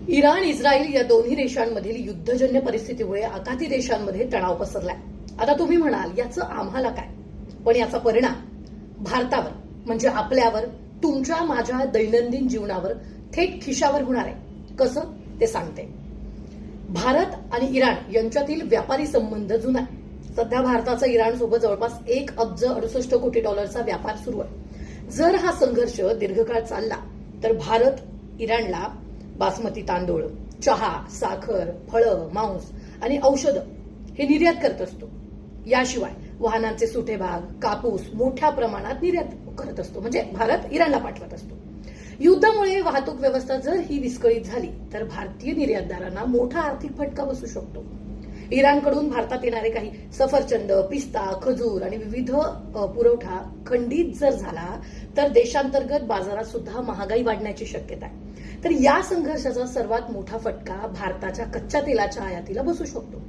Iran Israel या दोन्ही देशांमधील युद्धजन्य परिस्थितीमुळे आखाती देशांमध्ये तणाव पसरलाय. आता तुम्ही म्हणाल याचं आम्हाला काय, पण याचा परिणाम भारतावर म्हणजे आपल्यावर, तुमच्या माझ्या दैनंदिन जीवनावर, थेट खिशावर होणार आहे. कसं ते सांगते. भारत आणि इराण यांच्यातील व्यापारी संबंध जुना आहे. सध्या भारताचा इराणसोबत जवळपास $1.68 कोटी व्यापार सुरू आहे. जर हा संघर्ष दीर्घकाळ चालला तर भारत इराणला बासमती तांदूळ, चहा, साखर, फळं, मांस आणि औषधं हे निर्यात करत असतो. याशिवाय वाहनांचे सुटे भाग, कापूस मोठ्या प्रमाणात निर्यात करत असतो, म्हणजे भारत इराणला पाठवत असतो. युद्धामुळे वाहतूक व्यवस्था जर ही विस्कळीत झाली तर भारतीय निर्यातदारांना मोठा आर्थिक फटका बसू शकतो. इराणकडून भारतात येणारे काही सफरचंद, पिस्ता, खजूर आणि विविध पुरवठा खंडित जर झाला तर देशांतर्गत बाजारात सुद्धा महागाई वाढण्याची शक्यता आहे. तर या संघर्षाचा सर्वात मोठा फटका भारताच्या कच्च्या तेलाच्या आयातीला बसू शकतो.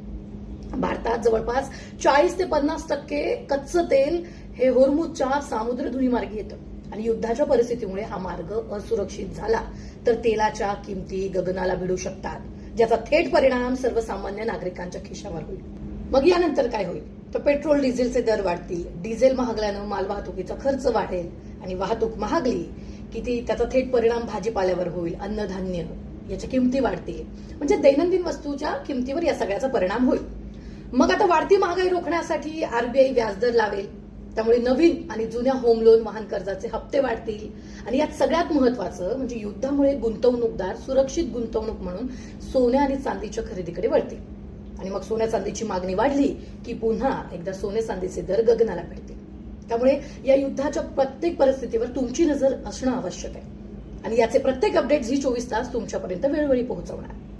भारतात जवळपास 40 ते 50% कच्चं तेल हे होर्मुझच्या सामुद्रधुनीमार्गे येतं आणि युद्धाच्या परिस्थितीमुळे हा मार्ग असुरक्षित झाला तर तेलाच्या किमती गगनाला भिडू शकतात, ज्याचा थेट परिणाम सर्वसामान्य नागरिकांच्या खिशावर होईल. मग यानंतर काय होईल तर पेट्रोल डिझेलचे दर वाढतील. डिझेल महागल्यानं मालवाहतुकीचा खर्च वाढेल आणि वाहतूक महागली की त्याचा थेट परिणाम भाजीपाल्यावर होईल. अन्नधान्य याच्या किमती वाढतील, म्हणजे दैनंदिन वस्तूच्या किमतीवर या सगळ्याचा परिणाम होईल. मग आता वाढती महागाई रोखण्यासाठी आरबीआय व्याजदर लावेल, त्यामुळे नवीन आणि जुन्या होम लोन वाहन कर्जाचे हप्ते वाढतील आणि यात सगळ्यात महत्वाचं म्हणजे युद्धामुळे गुंतवणूकदार सुरक्षित गुंतवणूक म्हणून सोन्या आणि चांदीच्या खरेदीकडे वळतील. आणि मग सोन्या चांदीची मागणी वाढली की पुन्हा एकदा सोने चांदीचे दर गगनाला भिडतील. त्यामुळे या युद्धाच्या प्रत्येक परिस्थितीवर तुमची नजर असणं आवश्यक आहे आणि याचे प्रत्येक अपडेट झी 24 तास तुमच्यापर्यंत वेळोवेळी पोहोचवणार.